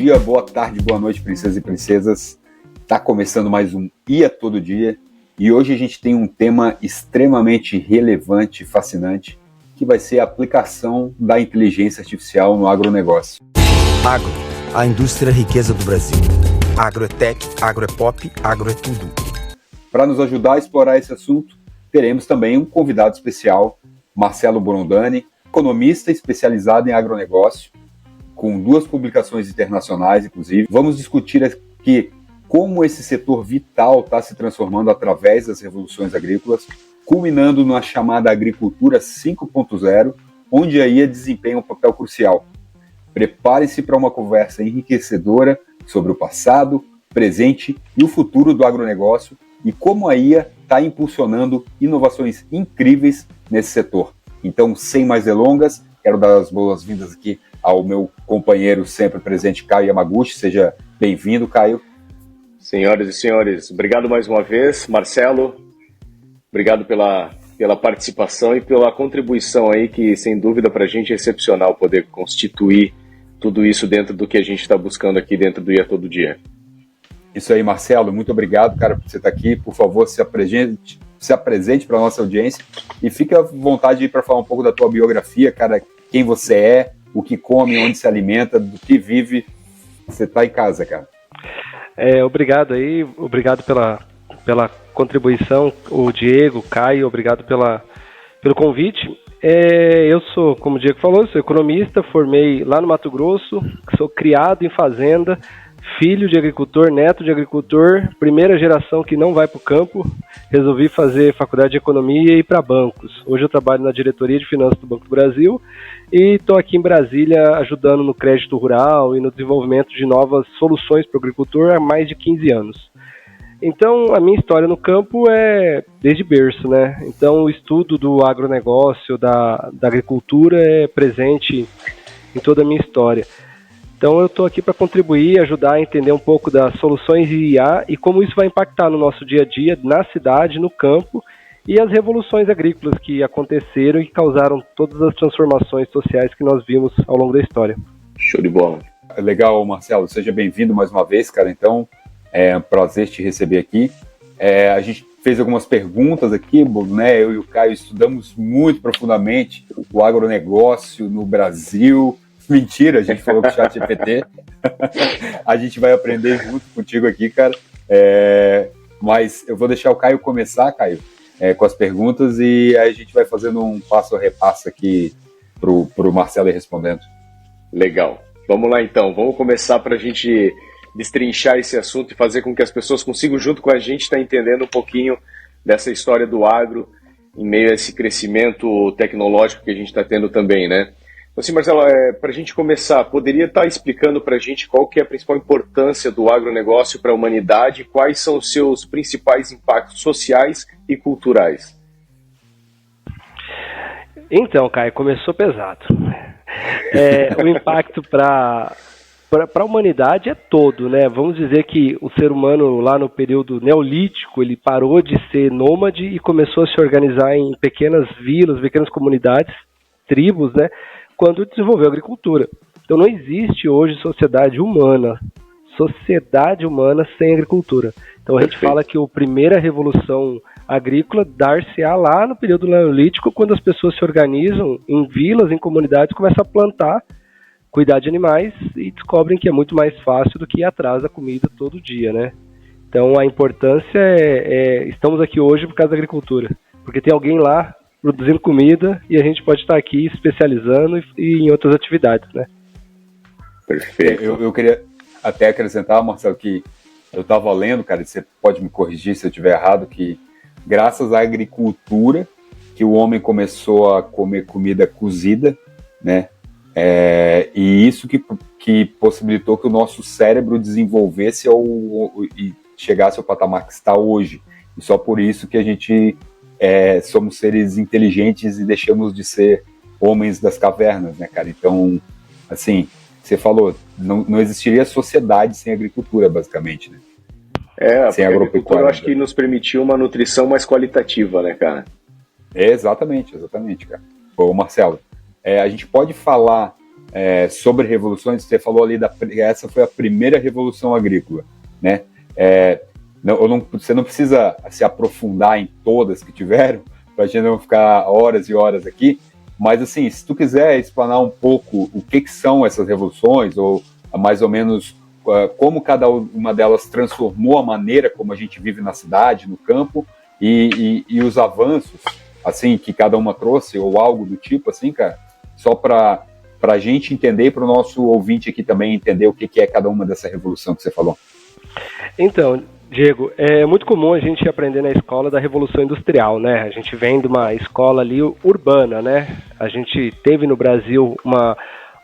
dia, boa tarde, boa noite, princesas e princesas. Tá começando mais um IA Todo Dia e hoje a gente tem um tema extremamente relevante e fascinante, que vai ser a aplicação da inteligência artificial no agronegócio. Agro, a indústria riqueza do Brasil. Agro é tech, agro é pop, agro é tudo. Para nos ajudar a explorar esse assunto, teremos também um convidado especial, Marcelo Borondani, economista especializado em agronegócio, com 2 publicações internacionais, inclusive. Vamos discutir aqui como esse setor vital está se transformando através das revoluções agrícolas, culminando na chamada agricultura 5.0, onde a IA desempenha um papel crucial. Prepare-se para uma conversa enriquecedora sobre o passado, presente e o futuro do agronegócio e como a IA está impulsionando inovações incríveis nesse setor. Então, sem mais delongas, quero dar as boas-vindas aqui ao meu companheiro sempre presente, Caio Yamaguchi. Seja bem-vindo, Caio. Senhoras e senhores, obrigado mais uma vez, Marcelo. Obrigado pela participação e pela contribuição aí, que sem dúvida para a gente é excepcional poder constituir tudo isso dentro do que a gente está buscando aqui dentro do IA Todo Dia. Isso aí, Marcelo, muito obrigado, cara, por você estar aqui. Por favor, se apresente para a nossa audiência e fique à vontade para falar um pouco da tua biografia, cara, quem você é, o que come, onde se alimenta, do que vive. Você está em casa, cara. Obrigado aí, obrigado pela contribuição, o Diego, o Caio, obrigado pelo convite. Eu sou, como o Diego falou, sou economista, formei lá no Mato Grosso, sou criado em fazenda, filho de agricultor, neto de agricultor, primeira geração que não vai para o campo. Resolvi fazer faculdade de economia e ir para bancos. Hoje eu trabalho na diretoria de finanças do Banco do Brasil e estou aqui em Brasília ajudando no crédito rural e no desenvolvimento de novas soluções para o agricultor há mais de 15 anos. Então, a minha história no campo é desde berço, né? Então, o estudo do agronegócio, da agricultura é presente em toda a minha história. Então, eu estou aqui para contribuir, ajudar a entender um pouco das soluções de IA e como isso vai impactar no nosso dia a dia, na cidade, no campo, e as revoluções agrícolas que aconteceram e que causaram todas as transformações sociais que nós vimos ao longo da história. Show de bola. Legal, Marcelo. Seja bem-vindo mais uma vez, cara. Então, é um prazer te receber aqui. A gente fez algumas perguntas aqui, né? Eu e o Caio estudamos muito profundamente o agronegócio no Brasil. Mentira, a gente falou com o ChatGPT. A gente vai aprender junto contigo aqui, cara. Mas eu vou deixar o Caio começar, Caio, com as perguntas, e aí a gente vai fazendo um passo a repasso aqui pro Marcelo ir respondendo. Legal. Vamos lá então, vamos começar para a gente destrinchar esse assunto e fazer com que as pessoas consigam, junto com a gente, estar entendendo um pouquinho dessa história do agro em meio a esse crescimento tecnológico que a gente está tendo também, né? Assim, Marcelo, para a gente começar, poderia estar explicando para a gente qual que é a principal importância do agronegócio para a humanidade e quais são os seus principais impactos sociais e culturais? Então, Caio, começou pesado. O impacto para a humanidade é todo, né? Vamos dizer que o ser humano lá no período neolítico, ele parou de ser nômade e começou a se organizar em pequenas vilas, pequenas comunidades, tribos, né? Quando desenvolveu a agricultura. Então não existe hoje sociedade humana sem agricultura. Então a gente fala que a primeira revolução agrícola dar-se-á lá no período neolítico, quando as pessoas se organizam em vilas, em comunidades, começam a plantar, cuidar de animais e descobrem que é muito mais fácil do que ir atrás da comida todo dia, né? Então a importância estamos aqui hoje por causa da agricultura, porque tem alguém lá produzindo comida e a gente pode estar aqui especializando e em outras atividades, né? Perfeito. Eu queria até acrescentar, Marcelo, que eu estava lendo, cara, e você pode me corrigir se eu estiver errado, que graças à agricultura que o homem começou a comer comida cozida, né? E isso que possibilitou que o nosso cérebro desenvolvesse e chegasse ao patamar que está hoje. E só por isso que a gente somos seres inteligentes e deixamos de ser homens das cavernas, né, cara? Então, assim, você falou, não existiria sociedade sem agricultura, basicamente, né? Sem agropecuária. Eu acho que nos permitiu uma nutrição mais qualitativa, né, cara? Exatamente, cara. Ô, Marcelo, a gente pode falar sobre revoluções, você falou ali, essa foi a primeira revolução agrícola, né? Você não precisa se aprofundar em todas que tiveram, para a gente não ficar horas e horas aqui, mas assim, se tu quiser explanar um pouco o que são essas revoluções, ou mais ou menos como cada uma delas transformou a maneira como a gente vive na cidade, no campo, e os avanços, assim, que cada uma trouxe, ou algo do tipo, assim, cara, só para a gente entender, para o nosso ouvinte aqui também entender o que é cada uma dessa revolução que você falou. Então, Diego, é muito comum a gente aprender na escola da Revolução Industrial, né? A gente vem de uma escola ali urbana, né? A gente teve no Brasil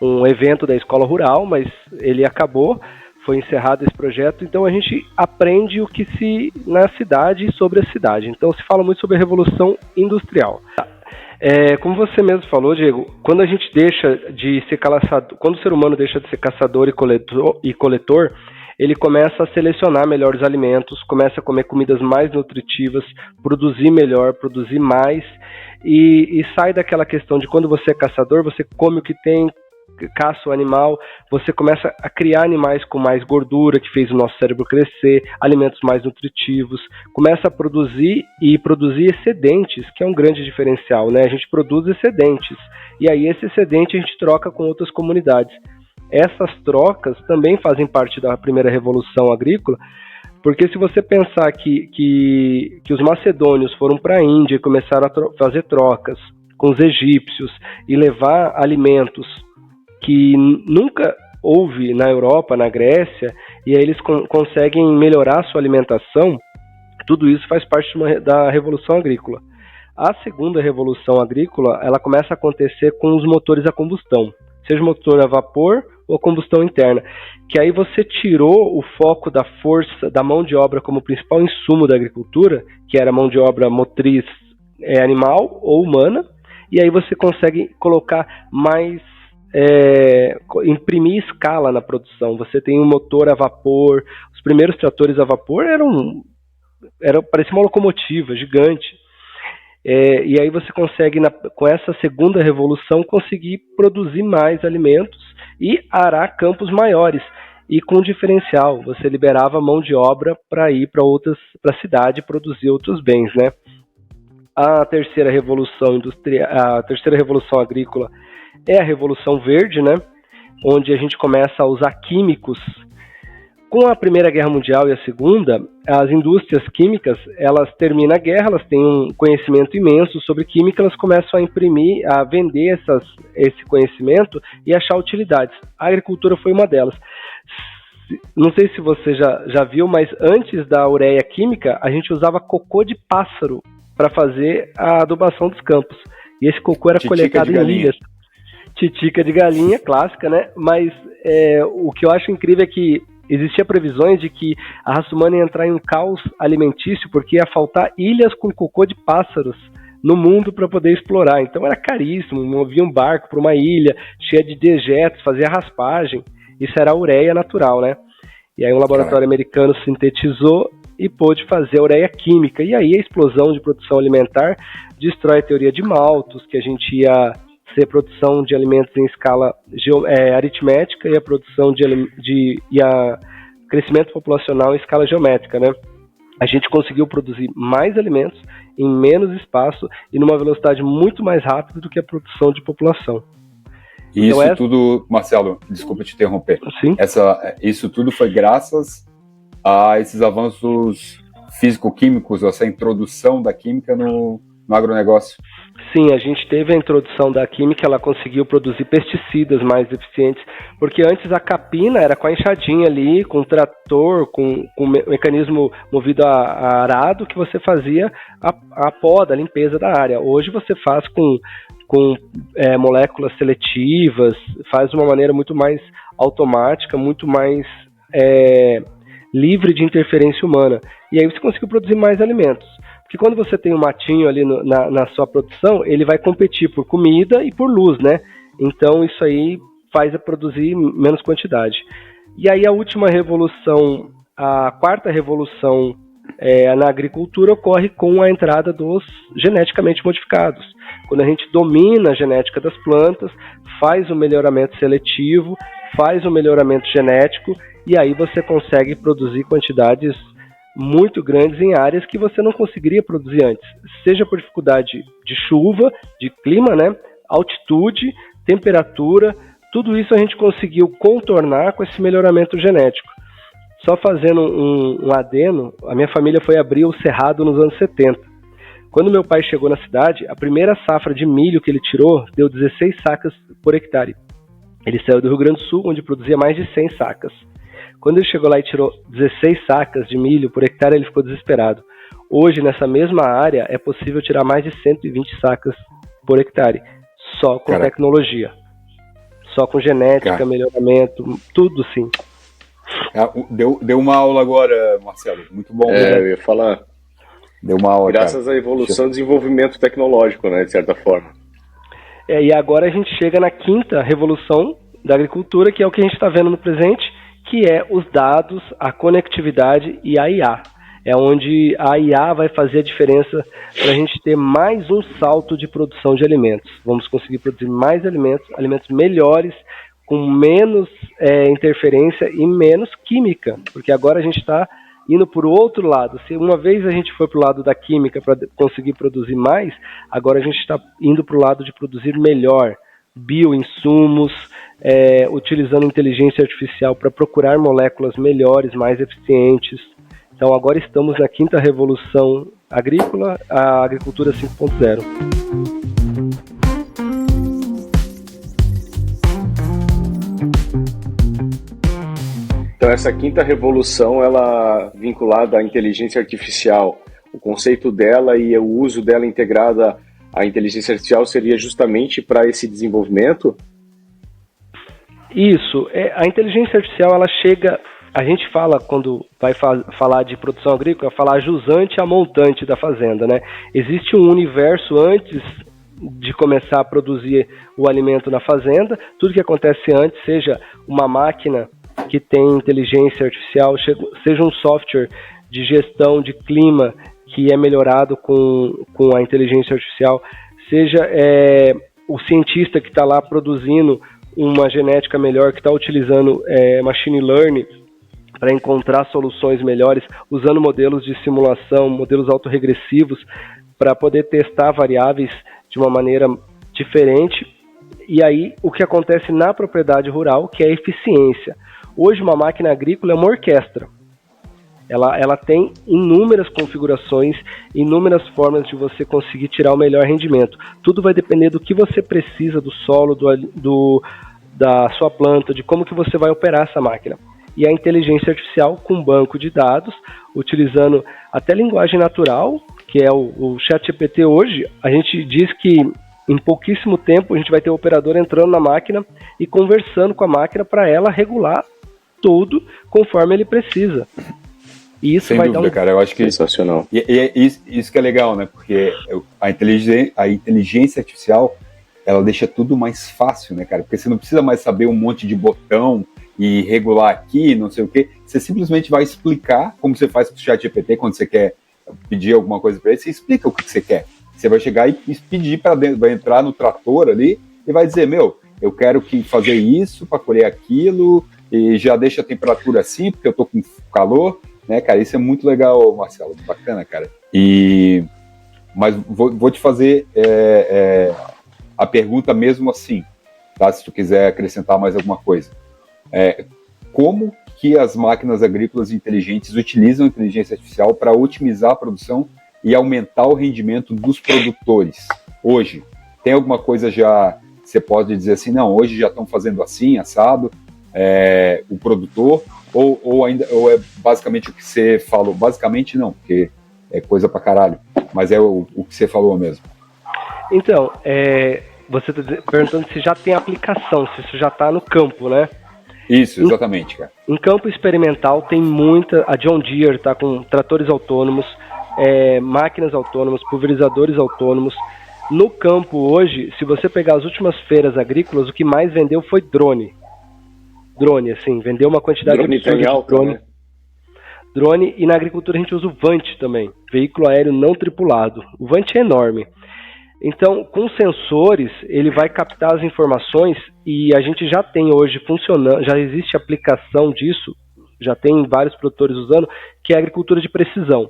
um evento da escola rural, mas ele acabou, foi encerrado esse projeto, então a gente aprende o que se na cidade e sobre a cidade. Então se fala muito sobre a Revolução Industrial. Como você mesmo falou, Diego, quando a gente deixa de ser caçador, quando o ser humano deixa de ser caçador e coletor, ele começa a selecionar melhores alimentos, começa a comer comidas mais nutritivas, produzir melhor, produzir mais, e sai daquela questão de quando você é caçador, você come o que tem, caça o animal, você começa a criar animais com mais gordura, que fez o nosso cérebro crescer, alimentos mais nutritivos, começa a produzir excedentes, que é um grande diferencial, né? A gente produz excedentes, e aí esse excedente a gente troca com outras comunidades. Essas trocas também fazem parte da primeira revolução agrícola, porque se você pensar que os macedônios foram para a Índia e começaram a fazer trocas com os egípcios e levar alimentos que nunca houve na Europa, na Grécia, e aí eles conseguem melhorar sua alimentação, tudo isso faz parte da Revolução Agrícola. A segunda Revolução Agrícola, ela começa a acontecer com os motores a combustão, seja motor a vapor ou combustão interna, que aí você tirou o foco da força, da mão de obra como principal insumo da agricultura, que era mão de obra motriz animal ou humana, e aí você consegue colocar mais, imprimir escala na produção. Você tem um motor a vapor, os primeiros tratores a vapor parecia uma locomotiva gigante, e aí você consegue, com essa segunda revolução, conseguir produzir mais alimentos e arar campos maiores, e com diferencial, você liberava mão de obra para ir para a cidade produzir outros bens, né? A terceira revolução industrial, a terceira revolução agrícola é a Revolução Verde, né? Onde a gente começa a usar químicos. Com a Primeira Guerra Mundial e a Segunda, as indústrias químicas, elas terminam a guerra, elas têm um conhecimento imenso sobre química, elas começam a imprimir, a vender esse conhecimento e achar utilidades. A agricultura foi uma delas. Não sei se você já viu, mas antes da ureia química, a gente usava cocô de pássaro para fazer a adubação dos campos. E esse cocô era coletado em ilhas. Titica de galinha, clássica, né? Mas o que eu acho incrível é que existia previsões de que a raça humana ia entrar em um caos alimentício porque ia faltar ilhas com cocô de pássaros no mundo para poder explorar. Então era caríssimo, movia um barco para uma ilha cheia de dejetos, fazia raspagem. Isso era a ureia natural, né? E aí um laboratório americano sintetizou e pôde fazer a ureia química. E aí a explosão de produção alimentar destrói a teoria de Malthus, que a gente ia ser produção de alimentos em escala aritmética e a produção e a crescimento populacional em escala geométrica, né? A gente conseguiu produzir mais alimentos em menos espaço e numa velocidade muito mais rápida do que a produção de população. E então, isso tudo, Marcelo, desculpa te interromper. Sim? Isso tudo foi graças a esses avanços físico-químicos, essa introdução da química no agronegócio. Sim, a gente teve a introdução da química, ela conseguiu produzir pesticidas mais eficientes, porque antes a capina era com a enxadinha ali, com o trator, com o mecanismo movido a arado, que você fazia a poda, a limpeza da área. Hoje você faz com moléculas seletivas, faz de uma maneira muito mais automática, muito mais livre de interferência humana. E aí você conseguiu produzir mais alimentos. Porque quando você tem um matinho ali na sua produção, ele vai competir por comida e por luz, né? Então isso aí faz a produzir menos quantidade. E aí a última revolução, a quarta revolução na agricultura ocorre com a entrada dos geneticamente modificados. Quando a gente domina a genética das plantas, faz o melhoramento seletivo, faz o melhoramento genético, e aí você consegue produzir quantidades muito grandes em áreas que você não conseguiria produzir antes, seja por dificuldade de chuva, de clima, né, altitude, temperatura, tudo isso a gente conseguiu contornar com esse melhoramento genético. Só fazendo um adeno, a minha família foi abrir o Cerrado nos anos 70. Quando meu pai chegou na cidade, a primeira safra de milho que ele tirou deu 16 sacas por hectare. Ele saiu do Rio Grande do Sul, onde produzia mais de 100 sacas. Quando ele chegou lá e tirou 16 sacas de milho por hectare, ele ficou desesperado. Hoje, nessa mesma área, é possível tirar mais de 120 sacas por hectare, só com tecnologia. Só com genética, melhoramento, tudo sim. Deu uma aula agora, Marcelo. Muito bom. Eu ia falar. Deu uma aula, graças à evolução e desenvolvimento tecnológico, né, de certa forma. E agora a gente chega na quinta revolução da agricultura, que é o que a gente está vendo no presente, que é os dados, a conectividade e a IA. É onde a IA vai fazer a diferença para a gente ter mais um salto de produção de alimentos. Vamos conseguir produzir mais alimentos melhores, com menos interferência e menos química, porque agora a gente está indo para o outro lado. Se uma vez a gente foi para o lado da química para conseguir produzir mais, agora a gente está indo para o lado de produzir melhor, bioinsumos, utilizando inteligência artificial para procurar moléculas melhores, mais eficientes. Então agora estamos na quinta revolução agrícola, a agricultura 5.0. Então essa quinta revolução, ela vinculada à inteligência artificial, o conceito dela e o uso dela integrada à inteligência artificial seria justamente para esse desenvolvimento? Isso, a inteligência artificial ela chega, a gente fala quando vai falar de produção agrícola, falar a jusante a montante da fazenda, né? Existe um universo antes de começar a produzir o alimento na fazenda, tudo que acontece antes, seja uma máquina que tem inteligência artificial, seja um software de gestão de clima que é melhorado com a inteligência artificial, seja o cientista que está lá produzindo uma genética melhor, que está utilizando machine learning para encontrar soluções melhores, usando modelos de simulação, modelos autorregressivos, para poder testar variáveis de uma maneira diferente. E aí, o que acontece na propriedade rural, que é a eficiência. Hoje, uma máquina agrícola é uma orquestra. Ela tem inúmeras configurações, inúmeras formas de você conseguir tirar o melhor rendimento. Tudo vai depender do que você precisa do solo, da sua planta, de como que você vai operar essa máquina. E a inteligência artificial, com banco de dados, utilizando até linguagem natural, que é o ChatGPT hoje, a gente diz que em pouquíssimo tempo a gente vai ter o operador entrando na máquina e conversando com a máquina para ela regular tudo conforme ele precisa. E isso sem vai dúvida, cara, eu acho que sensacional. E é isso que é legal, né? Porque a inteligência artificial, ela deixa tudo mais fácil, né, cara? Porque você não precisa mais saber um monte de botão e regular aqui, não sei o quê. Você simplesmente vai explicar, como você faz com o ChatGPT quando você quer pedir alguma coisa para ele, você explica o que você quer. Você vai chegar e pedir para dentro, vai entrar no trator ali e vai dizer, eu quero fazer isso para colher aquilo e já deixa a temperatura assim, porque eu tô com calor, né, cara? Isso é muito legal, Marcelo, bacana, cara. Mas vou te fazer a pergunta mesmo assim, tá? Se tu quiser acrescentar mais alguma coisa. Como que as máquinas agrícolas inteligentes utilizam a inteligência artificial para otimizar a produção e aumentar o rendimento dos produtores hoje? Tem alguma coisa já, você pode dizer assim, não, hoje já estão fazendo assim, assado, o produtor, ou é basicamente o que você falou? Basicamente não, porque é coisa pra caralho, mas é o que você falou mesmo. Então, você está perguntando se já tem aplicação, se isso já está no campo, né? Isso, exatamente, cara. Em campo experimental tem muita, a John Deere está com tratores autônomos, máquinas autônomas, pulverizadores autônomos. No campo hoje, se você pegar as últimas feiras agrícolas, o que mais vendeu foi drone. Drone, assim, vendeu uma quantidade drone absurda tem alta, de drone. Né? Drone, e na agricultura a gente usa o VANT também, veículo aéreo não tripulado. O VANT é enorme. Então, com sensores, ele vai captar as informações e a gente já tem hoje funcionando, já existe aplicação disso, já tem vários produtores usando, que é a agricultura de precisão.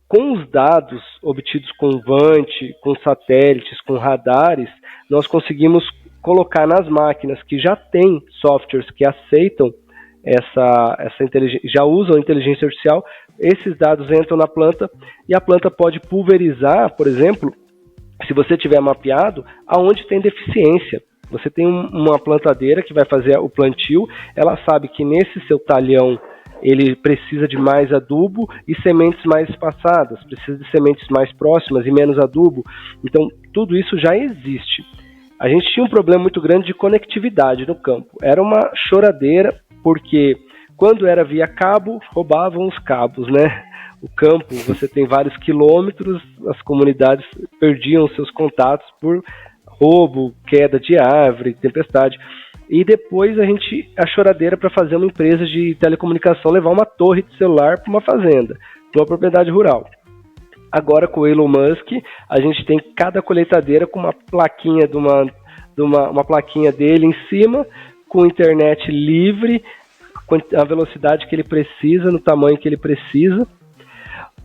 Com os dados obtidos com VANT, com satélites, com radares, nós conseguimos colocar nas máquinas que já têm softwares que aceitam essa inteligência, já usam inteligência artificial, esses dados entram na planta e a planta pode pulverizar, por exemplo, se você tiver mapeado, aonde tem deficiência. Você tem uma plantadeira que vai fazer o plantio, ela sabe que nesse seu talhão ele precisa de mais adubo e sementes mais espaçadas, precisa de sementes mais próximas e menos adubo. Então, tudo isso já existe. A gente tinha um problema muito grande de conectividade no campo. Era uma choradeira, porque quando era via cabo, roubavam os cabos, né? O campo, você tem vários quilômetros, as comunidades perdiam seus contatos por roubo, queda de árvore, tempestade. E depois a choradeira para fazer uma empresa de telecomunicação levar uma torre de celular para uma fazenda, para uma propriedade rural. Agora com o Elon Musk, a gente tem cada colheitadeira com uma plaquinha uma plaquinha dele em cima, com internet livre, com a velocidade que ele precisa, no tamanho que ele precisa.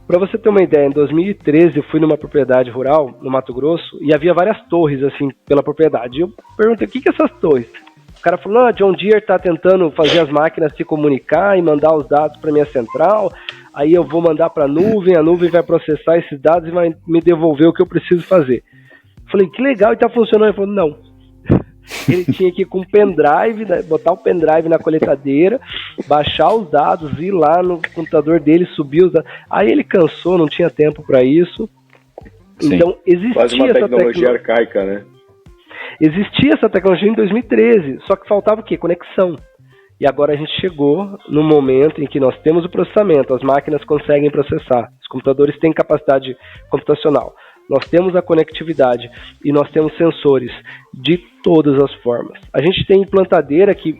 Para você ter uma ideia, em 2013 eu fui numa propriedade rural, no Mato Grosso, e havia várias torres assim pela propriedade. Eu perguntei, o que é essas torres? O cara falou, John Deere está tentando fazer as máquinas se comunicar e mandar os dados para minha central, aí eu vou mandar para a nuvem vai processar esses dados e vai me devolver o que eu preciso fazer. Eu falei, que legal, e está funcionando? Ele falou, não. Ele tinha que ir com o pendrive, botar o pendrive na colheitadeira, baixar os dados, ir lá no computador dele, subir os dados. Aí ele cansou, não tinha tempo para isso. Sim. Então existia quase uma tecnologia arcaica, né? Existia essa tecnologia em 2013, só que faltava o quê? Conexão. E agora a gente chegou no momento em que nós temos o processamento, as máquinas conseguem processar, os computadores têm capacidade computacional. Nós temos a conectividade e nós temos sensores de todas as formas. A gente tem plantadeira que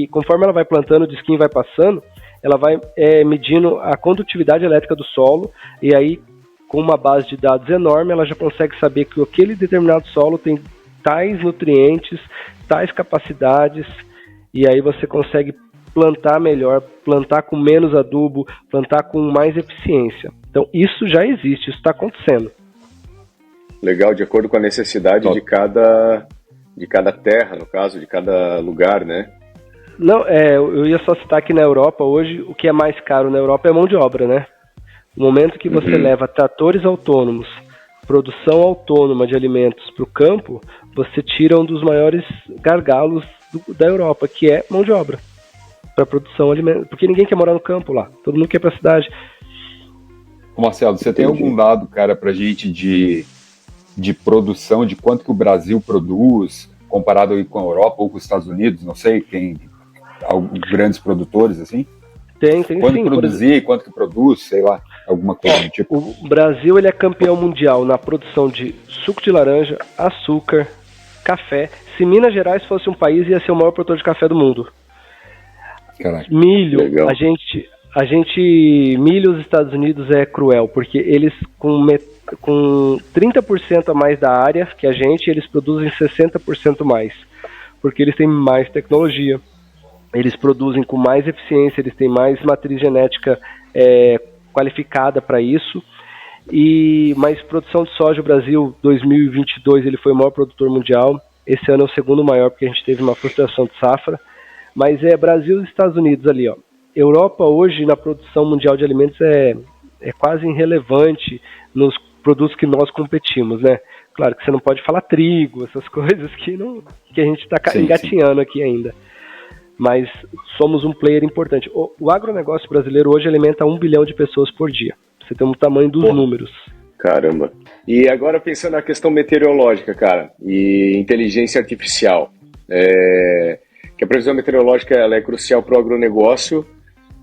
conforme ela vai plantando, o disquinho vai passando, ela vai medindo a condutividade elétrica do solo, e aí, com uma base de dados enorme, ela já consegue saber que aquele determinado solo tem tais nutrientes, tais capacidades, e aí você consegue plantar melhor, plantar com menos adubo, plantar com mais eficiência. Então, isso já existe, isso está acontecendo. Legal, de acordo com a necessidade de cada terra, no caso, de cada lugar, né? Não, eu ia só citar que na Europa hoje, o que é mais caro na Europa é mão de obra, né? No momento que você leva tratores autônomos, produção autônoma de alimentos para o campo, você tira um dos maiores gargalos da Europa, que é mão de obra para produção de alimentos. Porque ninguém quer morar no campo lá, todo mundo quer ir para a cidade. Marcelo, você tem algum dado, cara, para a gente de produção, de quanto que o Brasil produz, comparado aí com a Europa ou com os Estados Unidos, não sei, tem alguns grandes produtores, assim? Tem quanto sim. Produzir, quanto que produz, sei lá, alguma coisa do tipo. O Brasil, ele é campeão mundial na produção de suco de laranja, açúcar, café. Se Minas Gerais fosse um país, ia ser o maior produtor de café do mundo. Caraca. Milho, legal. Milho, os Estados Unidos é cruel, porque eles com 30% a mais da área que a gente, eles produzem 60% mais, porque eles têm mais tecnologia, eles produzem com mais eficiência, eles têm mais matriz genética qualificada para isso. Mas produção de soja, o Brasil 2022 ele foi o maior produtor mundial, esse ano é o segundo maior porque a gente teve uma frustração de safra, mas Brasil e Estados Unidos ali, ó. Europa hoje na produção mundial de alimentos é quase irrelevante nos produtos que nós competimos, né? Claro que você não pode falar trigo, essas coisas que a gente está engatinhando aqui ainda. Mas somos um player importante. O agronegócio brasileiro hoje alimenta 1 bilhão de pessoas por dia. Você tem um tamanho dos números. Caramba. E agora pensando na questão meteorológica, cara, e inteligência artificial. Que a previsão meteorológica ela é crucial para o agronegócio,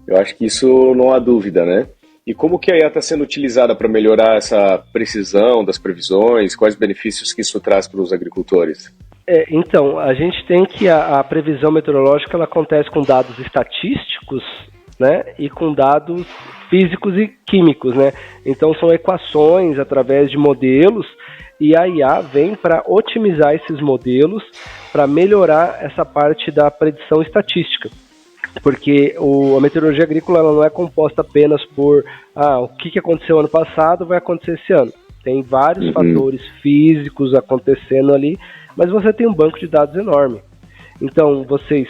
eu acho que isso não há dúvida, né? E como que a IA está sendo utilizada para melhorar essa precisão das previsões? Quais benefícios que isso traz para os agricultores? Então, a gente tem que a previsão meteorológica ela acontece com dados estatísticos né, e com dados físicos e químicos, né? Então são equações através de modelos, e a IA vem para otimizar esses modelos, para melhorar essa parte da predição estatística. Porque a meteorologia agrícola ela não é composta apenas por o que aconteceu ano passado vai acontecer esse ano. Tem vários fatores físicos acontecendo ali, mas você tem um banco de dados enorme. Então, vocês,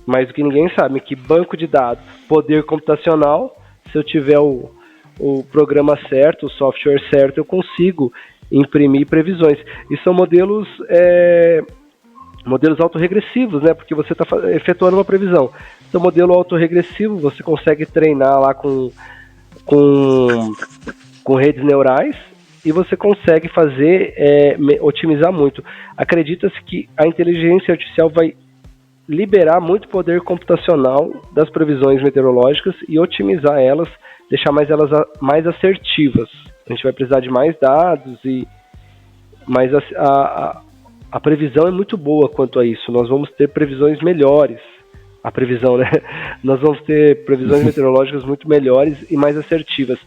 mais do que ninguém, sabem que banco de dados, poder computacional, se eu tiver o programa certo, o software certo, eu consigo imprimir previsões. E são modelos autorregressivos, né? Porque você está efetuando uma previsão. Então, modelo autorregressivo, você consegue treinar lá com redes neurais e você consegue fazer, otimizar muito. Acredita-se que a inteligência artificial vai liberar muito poder computacional das previsões meteorológicas e otimizar elas, deixar elas mais assertivas. A gente vai precisar de mais dados, mas a previsão é muito boa quanto a isso. Nós vamos ter previsões melhores. A previsão, né? Nós vamos ter previsões meteorológicas muito melhores e mais assertivas.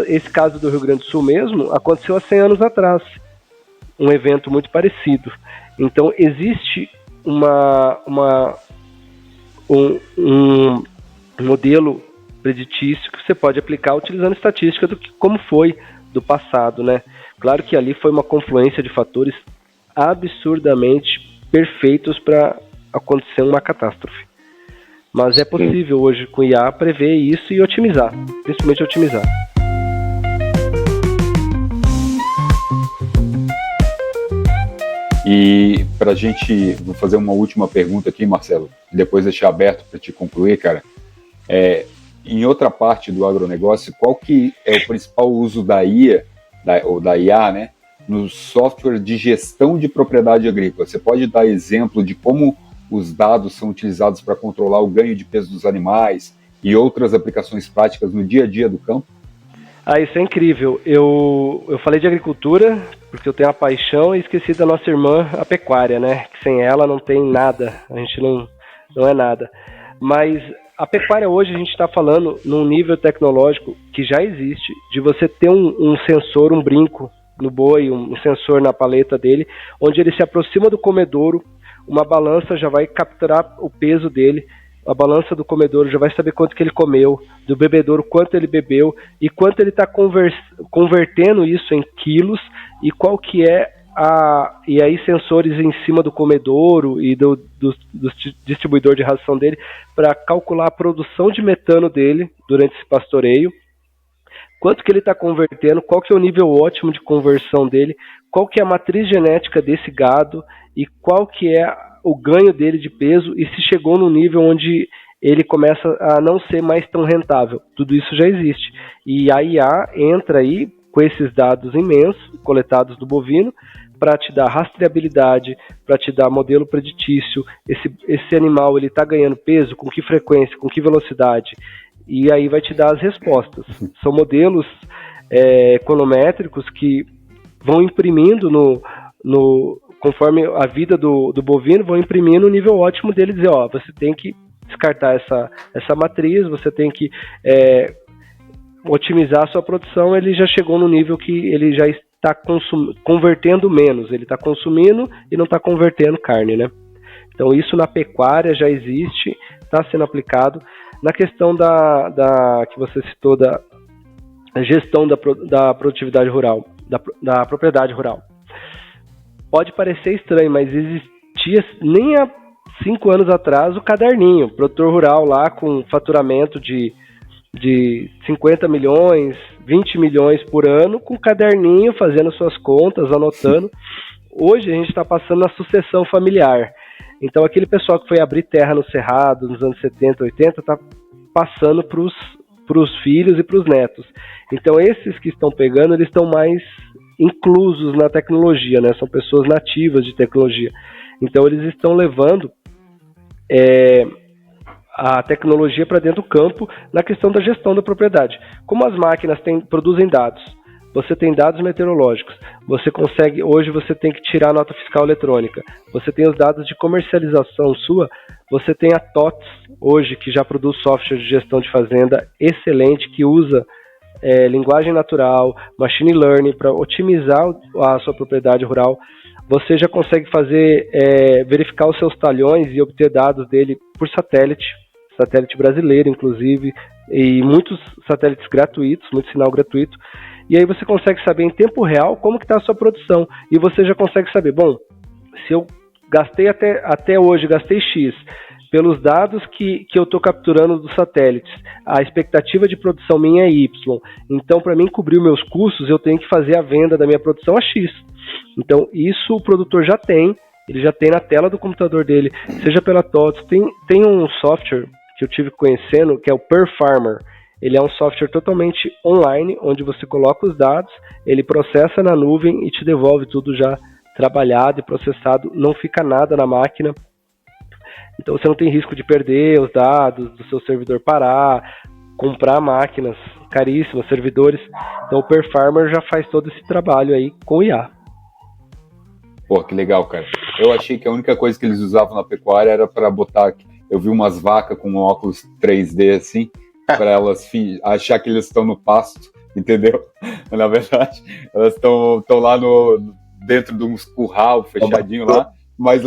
Esse caso do Rio Grande do Sul mesmo aconteceu há 100 anos atrás. Um evento muito parecido. Então, existe um modelo preditício que você pode aplicar utilizando estatística como foi do passado, né? Claro que ali foi uma confluência de fatores absurdamente perfeitos para acontecer uma catástrofe. Mas é possível hoje com IA prever isso e otimizar, principalmente otimizar. E para a gente, vou fazer uma última pergunta aqui, Marcelo, e depois deixar aberto para te concluir, cara. Em outra parte do agronegócio, qual que é o principal uso da IA, ou da IA, né, no software de gestão de propriedade agrícola? Você pode dar exemplo de como os dados são utilizados para controlar o ganho de peso dos animais e outras aplicações práticas no dia a dia do campo? Isso é incrível. Eu falei de agricultura porque eu tenho a paixão e esqueci da nossa irmã, a pecuária, né? Que sem ela não tem nada, a gente não é nada. Mas a pecuária hoje a gente está falando num nível tecnológico que já existe, de você ter um sensor, um brinco no boi, um sensor na paleta dele, onde ele se aproxima do comedouro, uma balança já vai capturar o peso dele, a balança do comedouro já vai saber quanto que ele comeu, do bebedouro quanto ele bebeu e quanto ele está convertendo isso em quilos e qual que é e aí sensores em cima do comedouro e do distribuidor de ração dele para calcular a produção de metano dele durante esse pastoreio, quanto que ele está convertendo, qual que é o nível ótimo de conversão dele, qual que é a matriz genética desse gado e qual que é o ganho dele de peso e se chegou no nível onde ele começa a não ser mais tão rentável. Tudo isso já existe. E a IA entra aí com esses dados imensos coletados do bovino para te dar rastreabilidade, para te dar modelo preditício, esse animal ele está ganhando peso, com que frequência, com que velocidade, e aí vai te dar as respostas. São modelos econométricos que vão imprimindo conforme a vida do bovino, vão imprimindo o nível ótimo dele, dizer, você tem que descartar essa matriz, você tem que otimizar a sua produção. Ele já chegou no nível que ele já está convertendo menos, ele está consumindo e não está convertendo carne, né? Então isso na pecuária já existe, está sendo aplicado. Na questão que você citou da gestão da produtividade rural, da propriedade rural, pode parecer estranho, mas existia nem há 5 anos atrás o caderninho, produtor rural lá com faturamento de 50 milhões, 20 milhões por ano, com caderninho, fazendo suas contas, anotando. Hoje a gente está passando na sucessão familiar. Então aquele pessoal que foi abrir terra no Cerrado nos anos 70, 80, está passando para os filhos e para os netos. Então esses que estão pegando, eles estão mais inclusos na tecnologia, né? São pessoas nativas de tecnologia. Então eles estão levando a tecnologia para dentro do campo na questão da gestão da propriedade. Como as máquinas produzem dados, você tem dados meteorológicos, hoje você tem que tirar a nota fiscal eletrônica, você tem os dados de comercialização sua, você tem a TOTS hoje, que já produz software de gestão de fazenda excelente, que usa linguagem natural, machine learning para otimizar a sua propriedade rural. Você já consegue verificar os seus talhões e obter dados dele por satélite brasileiro, inclusive, e muitos satélites gratuitos, muito sinal gratuito. E aí você consegue saber em tempo real como que está a sua produção. E você já consegue saber, bom, se eu gastei até hoje, gastei X, pelos dados que eu estou capturando dos satélites, a expectativa de produção minha é Y. Então, para mim cobrir os meus custos, eu tenho que fazer a venda da minha produção a X. Então, isso o produtor já tem, ele já tem na tela do computador dele, seja pela TOTS. Tem um software que eu tive conhecendo, que é o PerFarmer. Ele é um software totalmente online, onde você coloca os dados, ele processa na nuvem e te devolve tudo já trabalhado e processado, não fica nada na máquina. Então você não tem risco de perder os dados, do seu servidor parar, comprar máquinas caríssimas, servidores. Então o PerFarmer já faz todo esse trabalho aí com IA. Pô, que legal, cara. Eu achei que a única coisa que eles usavam na pecuária era para botar... Eu vi umas vacas com um óculos 3D, assim, para elas achar que eles estão no pasto, entendeu? Na verdade, elas estão lá dentro de uns curral fechadinho lá, mas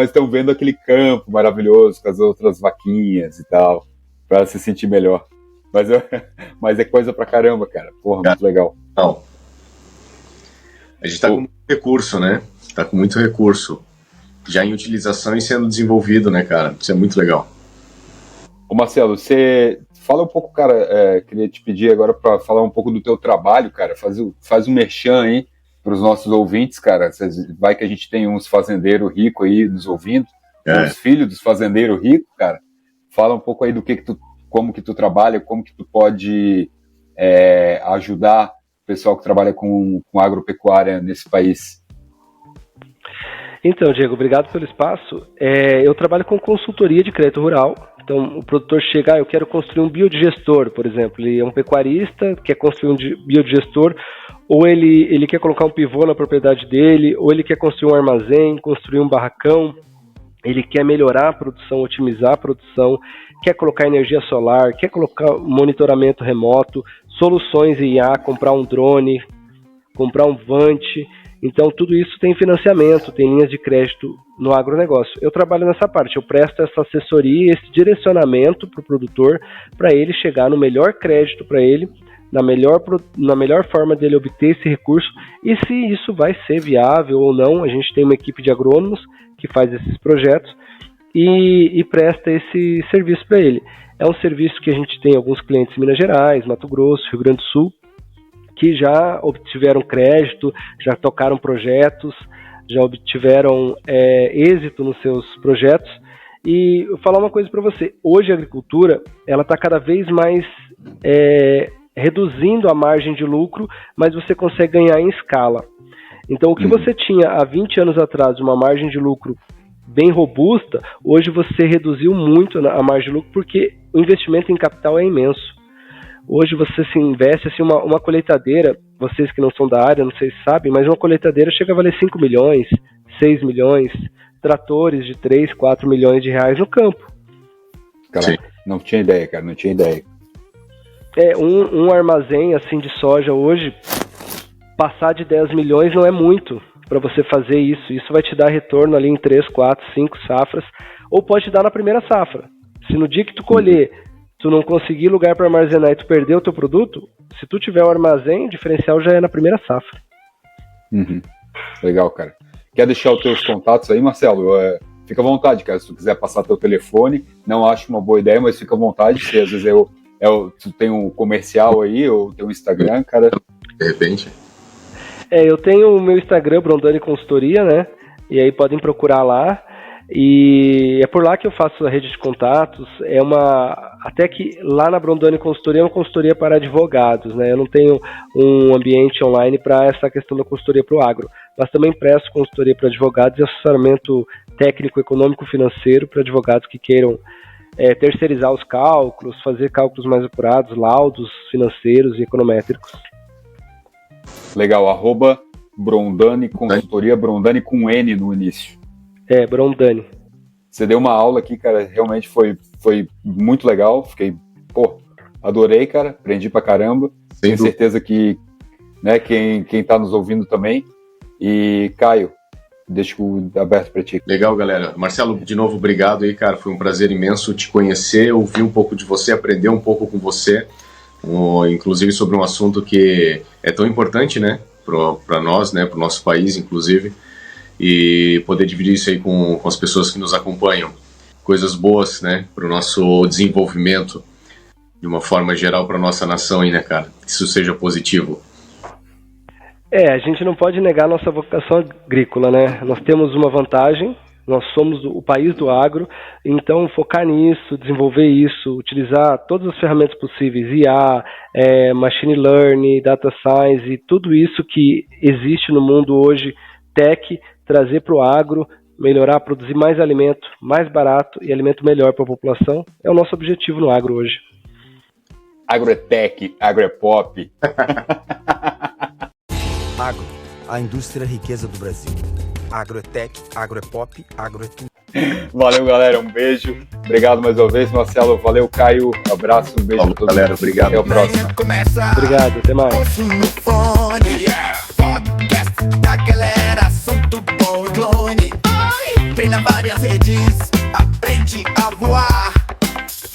estão vendo aquele campo maravilhoso com as outras vaquinhas e tal, para se sentir melhor. Mas é coisa pra caramba, cara. Porra, muito legal. Não. A gente tá com muito recurso, né? Tá com muito recurso já em utilização e sendo desenvolvido, né, cara? Isso é muito legal. Ô Marcelo, você fala um pouco, cara, queria te pedir agora para falar um pouco do teu trabalho, cara, faz um merchan aí para os nossos ouvintes, cara. Vai que a gente tem uns fazendeiros ricos aí nos ouvindo, uns filhos dos fazendeiros ricos, cara. Fala um pouco aí do como que tu trabalha, como que tu pode ajudar o pessoal que trabalha com agropecuária nesse país. Então, Diego, obrigado pelo espaço. Eu trabalho com consultoria de crédito rural. Então, o produtor chega, eu quero construir um biodigestor, por exemplo. Ele é um pecuarista, quer construir um biodigestor, ou ele quer colocar um pivô na propriedade dele, ou ele quer construir um armazém, construir um barracão, ele quer melhorar a produção, otimizar a produção, quer colocar energia solar, quer colocar monitoramento remoto, soluções em IA, comprar um drone, comprar um Vante. Então, tudo isso tem financiamento, tem linhas de crédito no agronegócio. Eu trabalho nessa parte, eu presto essa assessoria, esse direcionamento para o produtor, para ele chegar no melhor crédito para ele, na melhor forma dele obter esse recurso, e se isso vai ser viável ou não. A gente tem uma equipe de agrônomos que faz esses projetos e presta esse serviço para ele. É um serviço que a gente tem alguns clientes em Minas Gerais, Mato Grosso, Rio Grande do Sul, que já obtiveram crédito, já tocaram projetos, já obtiveram êxito nos seus projetos. E eu vou falar uma coisa para você, hoje a agricultura ela está cada vez mais reduzindo a margem de lucro, mas você consegue ganhar em escala. Então o que você tinha há 20 anos atrás, uma margem de lucro bem robusta, hoje você reduziu muito a margem de lucro porque o investimento em capital é imenso. Hoje você se investe, assim, uma colheitadeira, vocês que não são da área, não sei se sabem, mas uma colheitadeira chega a valer 5 milhões, 6 milhões, tratores de 3, 4 milhões de reais no campo. Cara, não tinha ideia, cara, não tinha ideia. Um armazém assim de soja hoje, passar de 10 milhões não é muito para você fazer isso. Isso vai te dar retorno ali em 3, 4, 5 safras, ou pode te dar na primeira safra. Se no dia que tu colher, tu não conseguir lugar para armazenar e tu perder o teu produto, se tu tiver um armazém, o diferencial já é na primeira safra. Legal, cara. Quer deixar os teus contatos aí, Marcelo? Fica à vontade, cara. Se tu quiser passar teu telefone, não acho uma boa ideia, mas fica à vontade. Se às vezes tu tem um comercial aí, ou tem um Instagram, cara. De repente. Eu tenho o meu Instagram, Brondani Consultoria, né? E aí podem procurar lá. E é por lá que eu faço a rede de contatos. Até que lá na Brondani Consultoria é uma consultoria para advogados, né? Eu não tenho um ambiente online para essa questão da consultoria para o agro, mas também presto consultoria para advogados e assessoramento técnico, econômico, financeiro para advogados que queiram terceirizar os cálculos, fazer cálculos mais apurados, laudos financeiros e econométricos. Legal, @Brondani, consultoria Brondani com N no início. Brondani. Você deu uma aula aqui, cara, realmente foi muito legal, adorei, cara, aprendi pra caramba, tenho certeza que, né, quem tá nos ouvindo também. E Caio, deixo aberto para ti. Legal, galera. Marcelo, de novo, obrigado aí, cara. Foi um prazer imenso te conhecer, ouvir um pouco de você, aprender um pouco com você, inclusive sobre um assunto que é tão importante, né, para nós, né, para o nosso país, inclusive, e poder dividir isso aí com as pessoas que nos acompanham. Coisas boas, né, para o nosso desenvolvimento, de uma forma geral, para a nossa nação aí, né, cara. Que isso seja positivo. A gente não pode negar nossa vocação agrícola, né? Nós temos uma vantagem, nós somos o país do agro, então focar nisso, desenvolver isso, utilizar todas as ferramentas possíveis, IA, Machine Learning, Data Science e tudo isso que existe no mundo hoje, tech, trazer para o agro, melhorar, produzir mais alimento, mais barato e alimento melhor para a população, é o nosso objetivo no agro hoje. Agro é tech, agro é pop. Agro, a indústria riqueza do Brasil. Agro é tech, agro é pop, agro é tudo. Valeu, galera, um beijo. Obrigado mais uma vez, Marcelo. Valeu, Caio. Abraço, um beijo a todos. Galera, obrigado. Até o próximo. Obrigado, até mais. Podcast da galera, assunto bom e clone. Treina várias redes, aprende a voar.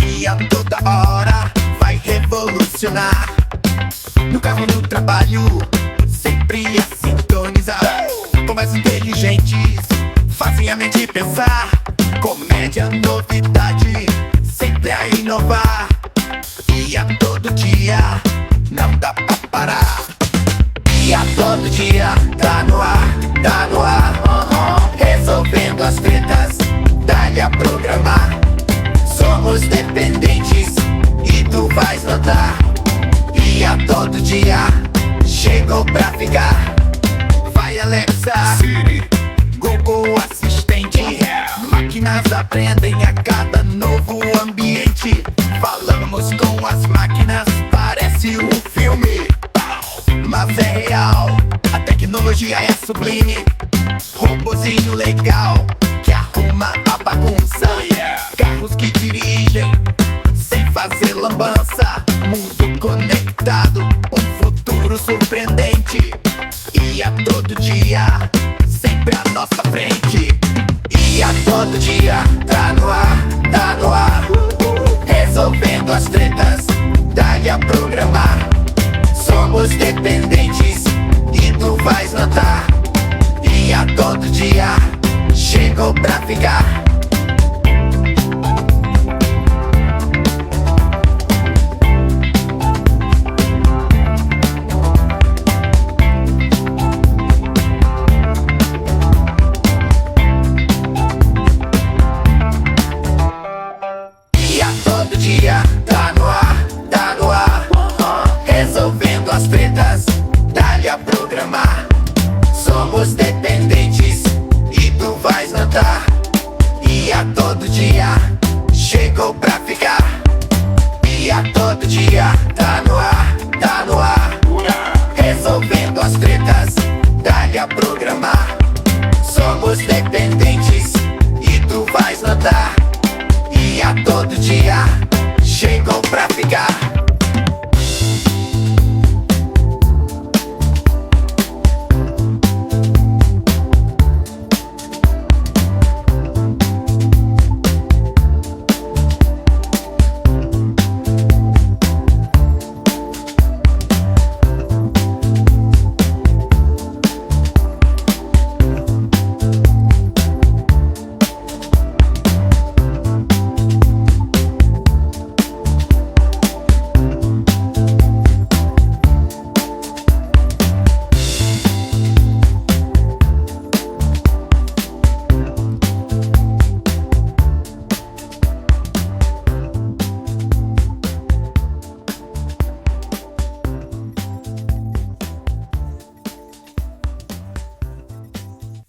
E a toda hora vai revolucionar. No carro, no trabalho, sempre a sintonizar. Conversas inteligentes fazem a mente pensar. Comédia, novidade, sempre a inovar. E a todo dia, não dá pra parar. E a todo dia, tá no ar, resolvendo as tretas, dá-lhe a programar. Somos dependentes e tu vais notar. E a todo dia, chegou pra ficar. Vai Alexa, Siri, Google Assistente. Máquinas aprendem a cada novo ambiente. Falamos com as máquinas, parece um filme, mas é real, a tecnologia é sublime. Robozinho legal, que arruma a bagunça. Carros que dirigem, sem fazer lambança. Mundo conectado, um futuro surpreendente. E a todo dia, sempre à nossa frente. E a todo dia, tá no ar, resolvendo as tretas, dá-lhe a programar. Somos dependentes e tu vais notar. E a todo dia, chegou pra ficar. E a todo dia, tá no ar, resolvendo as tretas, dá-lhe a programar. Somos dependentes e tu vais notar. E a todo dia, chegou pra ficar. E a todo dia, tá no ar, resolvendo as tretas, dá-lhe a programar. Somos dependentes